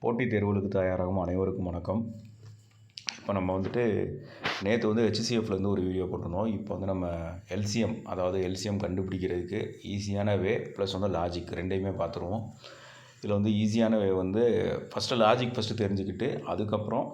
போட்டித் தேர்வுகளுக்கு தயாராகும் அனைவருக்கும் வணக்கம். இப்போ நம்ம நேற்று ஹெச்சிசிஎஃப்லேருந்து ஒரு வீடியோ போட்டிருந்தோம். இப்போ நம்ம எல்சிஎம், அதாவது எல்சிஎம் கண்டுபிடிக்கிறதுக்கு ஈஸியான வே ப்ளஸ் லாஜிக் ரெண்டையுமே பார்த்துருவோம். இதில் ஈஸியான வே ஃபஸ்ட்டு லாஜிக் தெரிஞ்சுக்கிட்டு அதுக்கப்புறம்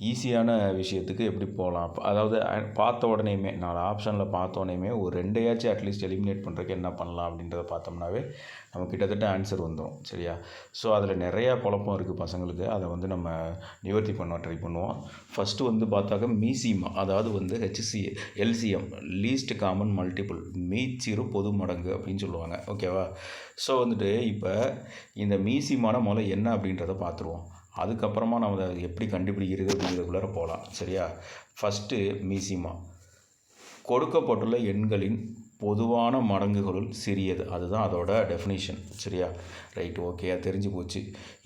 ஈஸியான விஷயத்துக்கு எப்படி போகலாம். அதாவது பார்த்த உடனேயுமே 4 ஆப்ஷனில் பார்த்த உடனேயுமே ஒரு 2 அட்லீஸ்ட் எலிமினேட் பண்ணுறதுக்கு என்ன பண்ணலாம் அப்படின்றத பார்த்தோம்னாவே நம்ம கிட்டத்தட்ட ஆன்சர் வந்துடும். சரியா? ஸோ அதில் நிறையா குழப்பம் இருக்குது பசங்களுக்கு. அதை நம்ம நிவர்த்தி பண்ண ட்ரை பண்ணுவோம். ஃபஸ்ட்டு பார்த்தாக்க மீசிமா, அதாவது எல்சிஎம் லீஸ்ட் காமன் மல்டிபிள், மீச்சிறு பொது மடங்கு அப்படின்னு சொல்லுவாங்க. ஓகேவா? ஸோ இப்போ இந்த மீசிமான முதல்ல என்ன அப்படின்றத பார்த்துருவோம். அதுக்கப்புறமா நம்ம அதை எப்படி கண்டுபிடிக்கிறது அப்படிங்கிறதுக்குள்ளார போகலாம். சரியா? ஃபஸ்ட்டு மீசிமா, கொடுக்கப்பட்டுள்ள எண்களின் பொதுவான மடங்குகளுள் சிறியது, அதுதான் அதோட டெஃபினிஷன். சரியா? ரைட், ஓகே, அது தெரிஞ்சு போச்சு.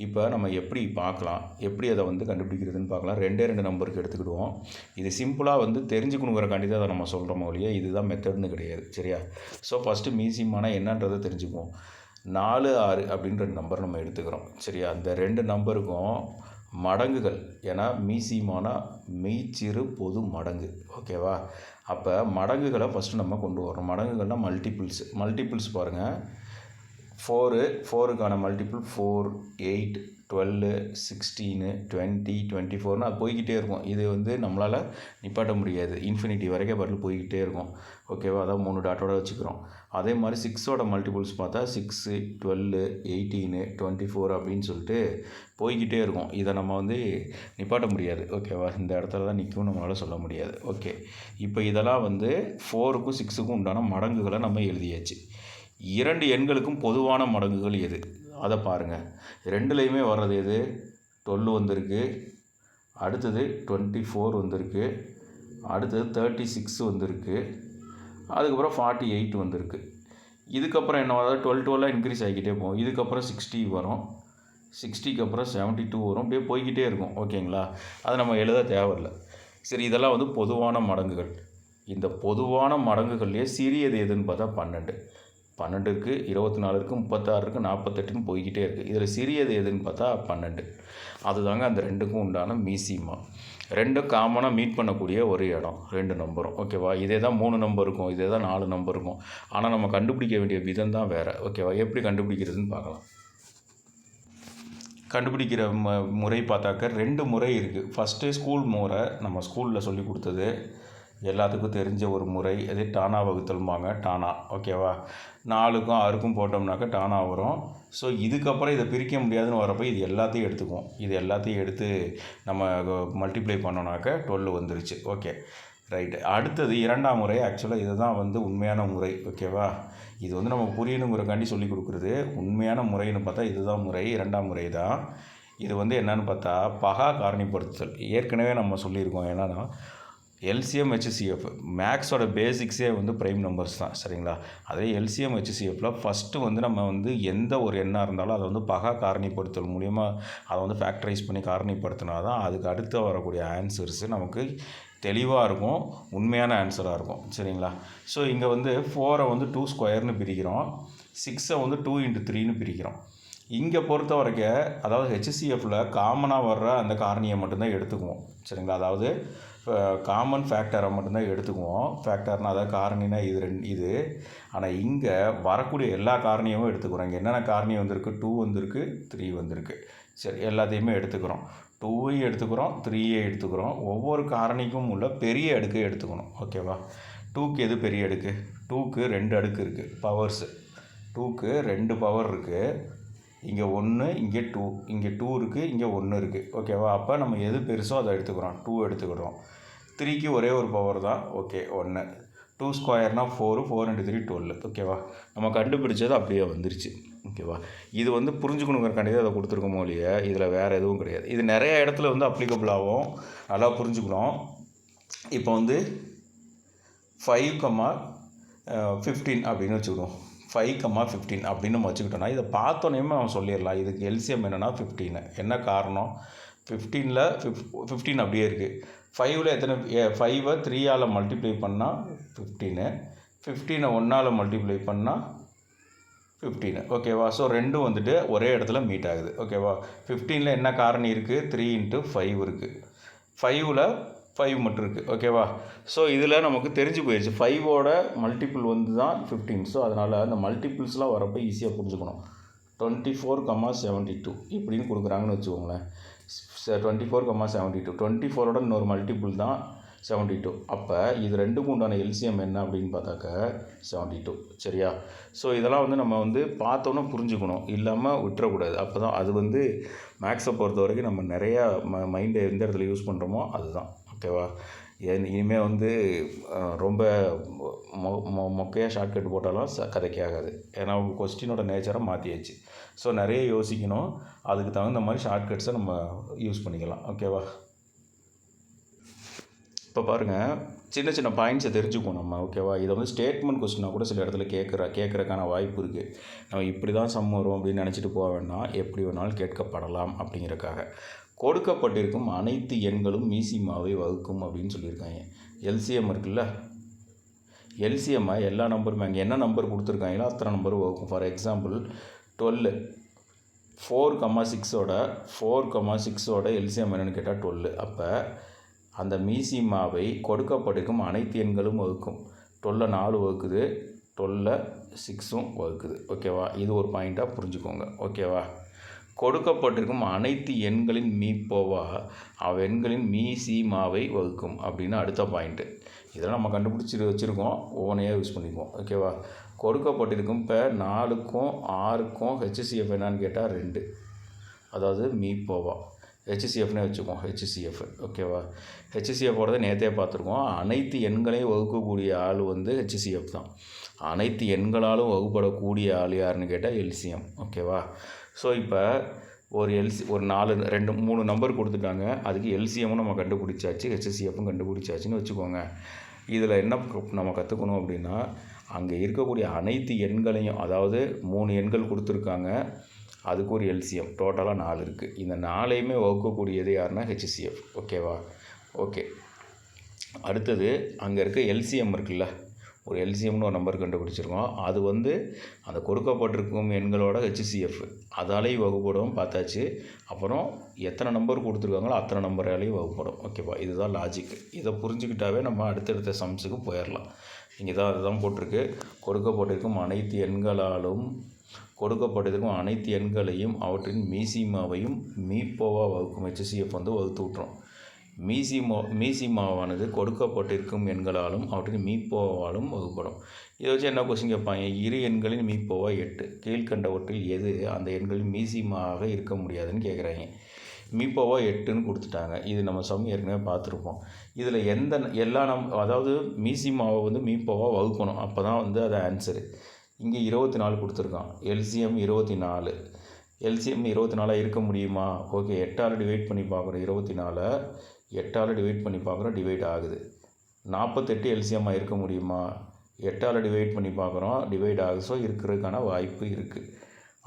இப்போ நம்ம எப்படி பார்க்கலாம், எப்படி அதை கண்டுபிடிக்கிறதுன்னு பார்க்கலாம். 2 நம்பருக்கு எடுத்துக்கிடுவோம். இது சிம்பிளாக தெரிஞ்சுக்கணுங்கிறக்காண்டி தான் அதை நம்ம சொல்கிறோம் ஒழிய இதுதான் மெத்தட்னு கிடையாது. சரியா? ஸோ ஃபஸ்ட்டு மீசிமானா என்னன்றதை தெரிஞ்சுக்குவோம். 4, 6 அப்படின்ற நம்பர் நம்ம எடுத்துக்கிறோம். சரியா? அந்த 2 நம்பருக்கும் மடங்குகள், ஏன்னா மீசிமானா மெய்ச்சிறு பொது மடங்கு. ஓகேவா? அப்போ மடங்குகளை ஃபஸ்ட்டு நம்ம கொண்டு வரோம். மடங்குகள்னால் மல்டிபிள்ஸ் பாருங்கள். 4க்கான மல்டிபிள் 4, 8, 12, 16, 20, 24ன்னு அது போய்கிட்டே இருக்கும். இது நம்மளால் நிப்பாட்ட முடியாது. இன்ஃபினிட்டி வரைக்கும் பதில் போய்கிட்டே இருக்கும். ஓகேவா? அதான் 3 டாட்டோட வச்சுக்கிறோம். அதே மாதிரி 6ஓட மல்டிபிள்ஸ் பார்த்தா 6, 12, 18, 24 அப்படின்னு சொல்லிட்டு போய்கிட்டே இருக்கும். இதை நம்ம நிப்பாட்ட முடியாது. ஓகேவா? இந்த இடத்துல தான் நிற்கும், நம்மளால் சொல்ல முடியாது. ஓகே, இப்போ இதெல்லாம் 4க்கும் 6க்கும் உண்டான மடங்குகளை நம்ம எழுதியாச்சு. 2 எண்களுக்கும் பொதுவான மடங்குகள் எது அதை பாருங்கள். 2லேயுமே வர்றது எது? 12 வந்திருக்கு, அடுத்தது 24 வந்திருக்கு, அடுத்தது 36 வந்திருக்கு, அதுக்கப்புறம் 48 வந்திருக்கு. இதுக்கப்புறம் என்ன வரும்? 12 இன்க்ரீஸ் ஆகிக்கிட்டே போகும். இதுக்கப்புறம் 60 வரும், 60க்கு அப்புறம் 72 வரும். அப்படியே போய்கிட்டே இருக்கும். ஓகேங்களா? அதை நம்ம எழுத தேவையில்லை. சரி, இதெல்லாம் பொதுவான மடங்குகள். இந்த பொதுவான மடங்குகள்லேயே சிறியது எதுன்னு பார்த்தா 12. 12 இருக்குது, 24 இருக்குது, 36 இருக்குது, 48ன்னு போய்கிட்டே இருக்குது. இதில் சிறியது எதுன்னு பார்த்தா 12. அதுதாங்க அந்த 2க்கும் உண்டான மீசிமா. 2 காமனாக மீட் பண்ணக்கூடிய ஒரு இடம், 2 நம்பரும். ஓகேவா? இதே தான் 3 நம்பர் இருக்கும், இதே தான் 4 நம்பர் இருக்கும். ஆனால் நம்ம கண்டுபிடிக்க வேண்டிய விதம் தான் வேறு. ஓகேவா? எப்படி கண்டுபிடிக்கிறதுன்னு பார்க்கலாம். கண்டுபிடிக்கிற முறை பார்த்தாக்க 2 முறை இருக்குது. ஃபஸ்ட்டு ஸ்கூல் முறை, நம்ம ஸ்கூலில் சொல்லி கொடுத்தது, எல்லாத்துக்கும் தெரிஞ்ச ஒரு முறை. அது டானா வகுத்தல்பாங்க, டானா. ஓகேவா? 4க்கும் 6க்கும் போட்டோம்னாக்க டானா வரும். ஸோ இதுக்கப்புறம் இதை பிரிக்க முடியாதுன்னு வரப்போ இது எல்லாத்தையும் எடுத்துக்குவோம். இது எல்லாத்தையும் எடுத்து நம்ம மல்டிப்ளை பண்ணோன்னாக்க 12 வந்துருச்சு. Okay, right. அடுத்தது 2ஆம் முறை. ஆக்சுவலாக இது தான் உண்மையான முறை. ஓகேவா? இது நம்ம புரியணுங்கிறக்காண்டி சொல்லி கொடுக்குறது. உண்மையான முறைன்னு பார்த்தா இதுதான் முறை, 2ஆம் முறை தான். இது என்னன்னு பார்த்தா பகா காரணிப்படுத்துதல். ஏற்கனவே நம்ம சொல்லியிருக்கோம். என்னன்னா எல்சிஎம், ஹெச்சிசிஎஃப் மேக்ஸோட பேசிக்ஸே ப்ரைம் நம்பர்ஸ் தான். சரிங்களா? அதே எல்சிஎம், ஹெச்சிசிஎஃப்பில் ஃபஸ்ட்டு நம்ம எந்த ஒரு எண்ணாக இருந்தாலும் அதை பகா காரணிப்படுத்தல் மூலிமா அதை ஃபேக்டரைஸ் பண்ணி காரணிப்படுத்தினா தான் அதுக்கு அடுத்து வரக்கூடிய ஆன்சர்ஸு நமக்கு தெளிவாக இருக்கும், உண்மையான ஆன்சராக இருக்கும். சரிங்களா? ஸோ இங்கே 4-ஐ 2 ஸ்கொயர்னு பிரிக்கிறோம், 6-ஐ 2 × 3ன்னு பிரிக்கிறோம். இங்கே பொறுத்த வரைக்கும் அதாவது ஹெச்சிசிஎஃப்பில் காமனாக வர்ற அந்த காரணியை மட்டும்தான் எடுத்துக்குவோம். சரிங்களா? அதாவது காமன் ஃபேக்டரை மட்டும்தான் எடுத்துக்குவோம். ஃபேக்டர்னால் அதாவது காரணினா இது. ஆனால் இங்கே வரக்கூடிய எல்லா காரணியும் எடுத்துக்கிறோம். இங்கே என்னென்ன காரணி வந்திருக்கு? 2 வந்திருக்கு, 3 வந்திருக்கு. சரி, எல்லாத்தையுமே எடுத்துக்கிறோம். 2ஐயும் எடுத்துக்கிறோம், 3ஐயும் எடுத்துக்கிறோம். ஒவ்வொரு காரணிக்கும் உள்ள பெரிய அடுக்கை எடுத்துக்கணும். ஓகேவா? 2க்கு எது பெரிய அடுக்கு? 2க்கு 2 அடுக்கு இருக்குது, பவர்ஸு. 2க்கு 2 பவர் இருக்குது. இங்கே 1, இங்கே 2, இங்கே 2 இருக்குது, இங்கே 1 இருக்குது. ஓகேவா? அப்போ நம்ம எது பெருசோ அதை எடுத்துக்கிறோம். 2 எடுத்துக்கிறோம். 3க்கு ஒரே ஒரு பவர் தான். ஓகே, 1. 2 ஸ்கொயர்னால் 4, 4 × 3 12. ஓகேவா? நம்ம கண்டுபிடிச்சது அப்படியே வந்துருச்சு. ஓகேவா? இது புரிஞ்சுக்கணுங்கிறக்காண்டி அதை கொடுத்துருக்கோமோ இல்லையா, இதில் வேறு எதுவும் கிடையாது. இது நிறைய இடத்துல அப்ளிகபிள் ஆகும், நல்லா புரிஞ்சுக்கணும். இப்போ 5,15 அப்படின்னு வச்சுக்கிடுவோம். 5,15 அப்படின்னு நம்ம வச்சுக்கிட்டோன்னா இதை பார்த்தோன்னே அவன் சொல்லிடலாம். இதுக்கு எல்சிஎம் என்னென்னா 15. என்ன காரணம்? 15ல் 15 அப்படியே இருக்குது. 5ல் எத்தனை? 5ஐ 3ஆல் மல்டிப்ளை பண்ணால் 15, 15ஐ 1ஆல் மல்டிப்ளை பண்ணால் 15 ஓகேவா. ஸோ ரெண்டும் வந்துட்டு ஒரே இடத்துல மீட் ஆகுது ஓகேவா. 15ல் என்ன காரணி இருக்குது, 3 × 5 இருக்குது. 5ல் 5 மட்டும் இருக்குது ஓகேவா. ஸோ இதில் நமக்கு தெரிஞ்சு போயிடுச்சு 5ஓட மல்டிபிள் வந்து தான் 15. ஸோ அதனால் அந்த மல்டிபிள்ஸ்லாம் வரப்போ ஈஸியாக புரிஞ்சுக்கணும். 24,72 இப்படின்னு கொடுக்குறாங்கன்னு வச்சுக்கோங்களேன். 24,72 24ஓட இன்னொரு மல்டிபிள் தான் 72. அப்போ இது ரெண்டுக்கும் உண்டான எல்சிஎம் என்ன அப்படின்னு பார்த்தாக்க 72. சரியா. ஸோ இதெல்லாம் வந்து நம்ம வந்து பார்த்தோன்னே புரிஞ்சுக்கணும், இல்லாமல் விட்டுறக்கூடாது. அப்போ தான் அது வந்து மேக்ஸை பொறுத்த வரைக்கும் நம்ம நிறையா மைண்டை எந்த இடத்துல யூஸ் பண்ணுறோமோ அதுதான் ஓகேவா. இனிமேல் வந்து ரொம்ப மொக்கையாக ஷார்ட்கட் போட்டாலும் கதைக்கே ஆகாது. ஏன்னா அவங்க கொஸ்டினோட நேச்சரை மாற்றியாச்சு. ஸோ நிறைய யோசிக்கணும், அதுக்கு தகுந்த மாதிரி ஷார்ட்கட்ஸை நம்ம யூஸ் பண்ணிக்கலாம் ஓகேவா. இப்போ பாருங்கள், சின்ன சின்ன பாயிண்ட்ஸை தெரிஞ்சுக்குவோம் நம்ம ஓகேவா. இதை வந்து ஸ்டேட்மெண்ட் கொஸ்டினாக கூட சில இடத்துல கேட்குறக்கான வாய்ப்பு இருக்குது. நம்ம இப்படி தான் சம் வரும் அப்படின்னு நினச்சிட்டு போக வேண்டாம், எப்படி வேணாலும் கேட்கப்படலாம் அப்படிங்கிறக்காக. கொடுக்கப்பட்டிருக்கும் அனைத்து எண்களும் மீசிமாவை வகுக்கும் அப்படின்னு சொல்லியிருக்காங்க. எல்சிஎம் இருக்குல்ல, எல்சிஎம்மை எல்லா நம்பருமே அங்கே என்ன நம்பர் கொடுத்துருக்காங்களோ அத்தனை நம்பரும் வகுக்கும். ஃபார் எக்ஸாம்பிள் 12 4,6ஓட எல்சிஎம் என்னென்னு கேட்டால் 12. அப்போ அந்த மீசிமாவை கொடுக்கப்பட்டிருக்கும் அனைத்து எண்களும் வகுக்கும். 12 4 வகுக்குது, 12 6 வகுக்குது ஓகேவா. இது ஒரு பாயிண்ட்டாக புரிஞ்சுக்கோங்க ஓகேவா. கொடுக்கப்பட்டிருக்கும் அனைத்து எண்களின் மீப்போவா அவ்வெண்களின் மீசிமாவை வகுக்கும் அப்படின்னு அடுத்த பாயிண்ட்டு. இதெல்லாம் நம்ம கண்டுபிடிச்சி வச்சுருக்கோம், ஒவ்வொன்றையாக யூஸ் பண்ணிக்குவோம் ஓகேவா. கொடுக்கப்பட்டிருக்கும் இப்போ 4க்கும் 6க்கும் ஹெச்சிஎஃப் என்னான்னு கேட்டால் 2, அதாவது மீப்போவா. ஹெச்சிஎஃப்னே வச்சுக்குவோம், ஹெச்சிஎஃப் ஓகேவா. ஹெச்சிஎஃபோடதை நேற்றே பார்த்துருக்கோம். அனைத்து எண்களையும் வகுக்கக்கூடிய ஆள் வந்து ஹெச்சிஎஃப் தான். அனைத்து எண்களாலும் வகுப்படக்கூடிய ஆள் யாருன்னு கேட்டால் எல்சிஎம் ஓகேவா. ஸோ இப்போ ஒரு 3 நம்பர் கொடுத்துட்டாங்க, அதுக்கு எல்சிஎம்மும் நம்ம கண்டுபிடிச்சாச்சு, ஹெச்சிஎஃப்பும் கண்டுபிடிச்சாச்சுன்னு வச்சுக்கோங்க. இதில் என்ன நம்ம கற்றுக்கணும் அப்படின்னா, அங்கே இருக்கக்கூடிய அனைத்து எண்களையும், அதாவது 3 எண்கள் கொடுத்துருக்காங்க, அதுக்கு ஒரு எல்சிஎம் டோட்டலாக 4 இருக்குது. இந்த 4ஐயுமே வகுக்கக்கூடியது யாருன்னா ஹெச்சிஎஃப் ஓகேவா. ஓகே, அடுத்தது அங்கே இருக்க எல்சிஎம் இருக்குல்ல, ஒரு எல்சிஎம்னு ஒரு நம்பர் கண்டுபிடிச்சிருக்கோம். அது வந்து அந்த கொடுக்கப்பட்டிருக்கும் எண்களோட ஹெச்சிஎஃப் அதாலேயும் வகுப்படும் பார்த்தாச்சு. அப்புறம் எத்தனை நம்பர் கொடுத்துருக்காங்களோ அத்தனை நம்பராலேயும் வகுப்படும் ஓகேவா. இதுதான் லாஜிக். இதை புரிஞ்சுக்கிட்டாவே நம்ம அடுத்தடுத்த சம்ஸுக்கு போயிடலாம். இங்கே தான் அதுதான் போட்டிருக்கு. கொடுக்கப்பட்டிருக்கும் அனைத்து எண்களையும் அவற்றின் மீசிமாவையும் மீப்போவா வகுக்கும் ஹெச்சிஎஃப் வந்து வகுத்து விட்றோம். மீசிமாவானது கொடுக்கப்பட்டிருக்கும் எண்களாலும் அவற்றின் மீப்போவாலும் வகுப்படும். இதை வச்சு என்ன கொஸ்டின் கேட்பாங்க, இரு எண்களின் மீப்போவா 8, கீழ்கண்டவற்றில் எது அந்த எண்களின் மீசிமாக இருக்க முடியாதுன்னு கேட்குறாங்க. மீப்போவா 8ன்னு கொடுத்துட்டாங்க. இது நம்ம சம் ஏற்கனவே பார்த்துருப்போம். இதில் அதாவது மீசிமாவை வந்து மீப்போவா வகுக்கணும், அப்போ தான் வந்து அது ஆன்சரு. இங்கே 24 கொடுத்துருக்கான், எல்சிஎம் 24. எல்சிஎம் 24 இருக்க முடியுமா? ஓகே, 8ஆல் டிவைட் பண்ணி பார்க்குறோம். 24 8ஆல் டிவைட் பண்ணி பார்க்குறோம், டிவைட் ஆகுது. 48 எல்சிஎம்மாக இருக்க முடியுமா? 8ஆல் டிவைட் பண்ணி பார்க்குறோம், டிவைட் ஆகுது. ஸோ இருக்கிறதுக்கான வாய்ப்பு இருக்குது.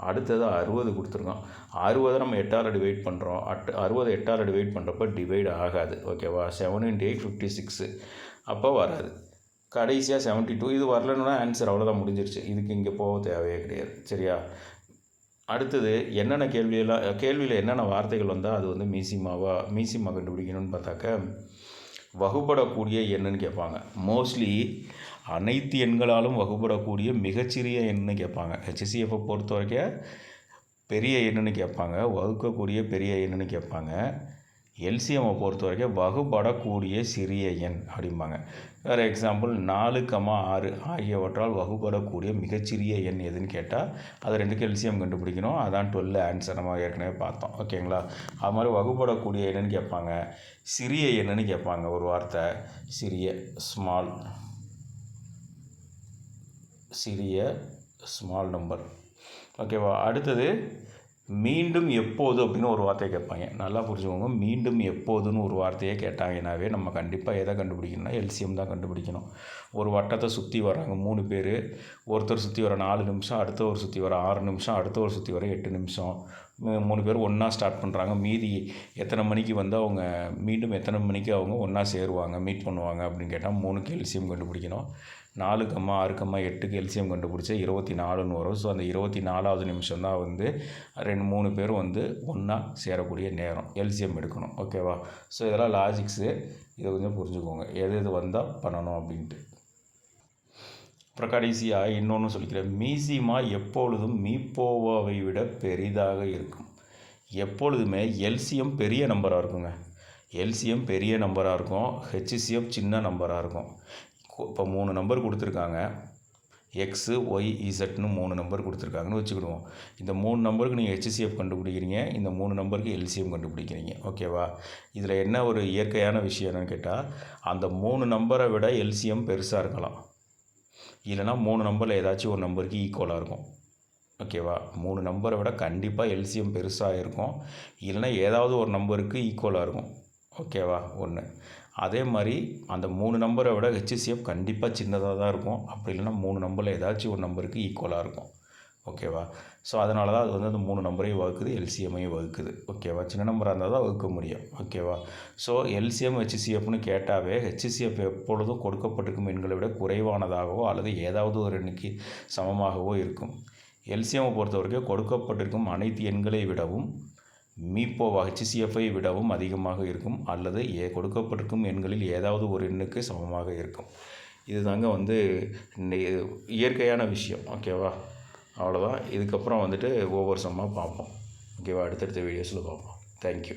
அடுத்தது 60 கொடுத்துருக்கோம். 60 நம்ம 8ஆல் டிவைட் பண்ணுறோம். 60 8ஆல் டிவைட் பண்ணுறப்ப டிவைட் ஆகாது ஓகேவா. 7 × 8 56, அப்போ வராது. கடைசியாக 72. இது வரலன்னா ஆன்சர் அவ்வளோதான், முடிஞ்சிருச்சு. இதுக்கு இங்கே போக தேவையே கிடையாது சரியா. அடுத்தது என்னென்ன கேள்வியில் என்னென்ன வார்த்தைகள் வந்தால் அது வந்து மீசிமா கண்டுபிடிக்கணும்னு பார்த்தாக்க, வகுப்படக்கூடிய எண்ணுன்னு கேட்பாங்க. மோஸ்ட்லி அனைத்து எண்களாலும் வகுப்படக்கூடிய மிகச்சிறிய எண்ணுன்னு கேட்பாங்க. ஹெச்சிஎஃப்பை பொறுத்த வரைக்கும் பெரிய எண்ணுன்னு கேட்பாங்க, வகுக்கக்கூடிய பெரிய எண்ணுன்னு கேட்பாங்க. எல்சிஎம்மை பொறுத்த வரைக்கும் வகுப்படக்கூடிய சிறிய எண் அப்படிம்பாங்க. வேறு எக்ஸாம்பிள் 4, 6 ஆகியவற்றால் வகுப்படக்கூடிய மிகச்சிறிய எண் எதுன்னு கேட்டால் அது ரெண்டுக்கு எல்சிஎம் கண்டுபிடிக்கணும். அதான் 12 ஆன்சர், நம்ம ஏற்கனவே பார்த்தோம் ஓகேங்களா. அது மாதிரி வகுப்படக்கூடிய எண்ணுன்னு கேட்பாங்க, சிறிய எண்ணுன்னு கேட்பாங்க. ஒரு வார்த்தை ஸ்மால் நம்பர் ஓகேவா. அடுத்தது மீண்டும் எப்போது அப்படின்னு ஒரு வார்த்தையை கேட்பாங்க. நல்லா புரிஞ்சுக்கோங்க, மீண்டும் எப்போதுன்னு ஒரு வார்த்தையை கேட்டாங்கன்னாவே நம்ம கண்டிப்பாக எதை கண்டுபிடிக்கணும்னா எல்சிஎம் தான் கண்டுபிடிக்கணும். ஒரு வட்டத்தை சுற்றி வராங்க 3 பேர், ஒருத்தர் சுற்றி வர 4 நிமிஷம், அடுத்தவர் சுற்றி வர 6 நிமிஷம், அடுத்தவர் சுற்றி வர 8 நிமிஷம். 3 பேர் ஒன்றா ஸ்டார்ட் பண்ணுறாங்க. மீதி எத்தனை மணிக்கு வந்து அவங்க மீண்டும் எத்தனை மணிக்கு அவங்க ஒன்றா சேருவாங்க, மீட் பண்ணுவாங்க அப்படின்னு கேட்டால் 3க்கு எல்சிஎம் கண்டுபிடிக்கணும். 4, 6, 8க்கு எல்சிஎம் கண்டுபிடிச்சா 24ன்னு வரும். ஸோ அந்த 24வது நிமிஷம் தான் வந்து 3 பேரும் வந்து ஒன்றா சேரக்கூடிய நேரம். எல்சிஎம் எடுக்கணும். ஓகேவா? ஸோ இதெல்லாம் லாஜிக்ஸு. இதை கொஞ்சம் புரிஞ்சுக்கோங்க, எது எது வந்தால் பண்ணணும் அப்படின்ட்டு. அப்புறம் கடைசியாக இன்னொன்று சொல்லிக்கிறேன். மீசிமா எப்பொழுதும் மீப்போவாவை விட பெரிதாக இருக்கும். எப்பொழுதுமே எல்சிஎம் பெரிய நம்பராக இருக்குங்க. எல்சிஎம் பெரிய நம்பராக இருக்கும், ஹெச்சிசிஎஃப் சின்ன நம்பராக இருக்கும். இப்போ 3 நம்பர் கொடுத்துருக்காங்க. எக்ஸு, ஒய், இசட்னு 3 நம்பர் கொடுத்துருக்காங்கன்னு வச்சுக்கிடுவோம். இந்த 3 நம்பருக்கு நீங்கள் ஹெச்சிசிஎஃப் கண்டுபிடிக்கிறீங்க, இந்த 3 நம்பருக்கு எல்சிஎம் கண்டுபிடிக்கிறீங்க. ஓகேவா? இதில் என்ன ஒரு இயற்கையான விஷயம் என்னென்னு கேட்டால், அந்த 3 நம்பரை விட எல்சிஎம் பெருசாக இருக்கலாம். இல்லைனா 3 நம்பரில் ஏதாச்சும் ஒரு நம்பருக்கு ஈக்குவலாக இருக்கும். ஓகேவா? 3 நம்பரை விட கண்டிப்பாக எல்சிஎம் பெருசாக இருக்கும். இல்லைனா ஏதாவது ஒரு நம்பருக்கு ஈக்குவலாக இருக்கும். ஓகேவா? 1. அதே மாதிரி அந்த 3 நம்பரை விட ஹெச்சிசிஎஃப் கண்டிப்பாக சின்னதாக தான் இருக்கும். அப்படி இல்லைனா 3 நம்பரில் ஏதாச்சும் ஒரு நம்பருக்கு ஈக்குவலாக இருக்கும். ஓகேவா? ஸோ அதனால தான் அது வந்து அந்த 3 நம்பரையும் வகுக்குது, எல்சிஎம்மையும் வகுக்குது. ஓகேவா? சின்ன நம்பராக இருந்தால் தான் வகுக்க முடியும். ஓகேவா? ஸோ எல்சிஎம், ஹெச்சிசிஎஃப்னு கேட்டாவே ஹெச்சிசிஎஃப் எப்பொழுதும் கொடுக்கப்பட்டிருக்கும் எண்களை விட குறைவானதாகவோ அல்லது ஏதாவது ஒரு எண்ணுக்கு சமமாகவோ இருக்கும். எல்சிஎம்மை பொறுத்த வரைக்கும் கொடுக்கப்பட்டிருக்கும் அனைத்து எண்களை விடவும் மீப்போவா ஹெச்சிசிஎஃப்பை விடவும் அதிகமாக இருக்கும் அல்லது கொடுக்கப்பட்டிருக்கும் எண்களில் ஏதாவது ஒரு எண்ணுக்கு சமமாக இருக்கும். இதுதாங்க வந்து இயற்கையான விஷயம். ஓகேவா? அவ்வளோதான். இதுக்கப்புறம் வந்துட்டு ஒவ்வொரு சம்மாக பார்ப்போம். ஓகேவா? அடுத்தடுத்த வீடியோஸில் பார்ப்போம். தேங்க்யூ.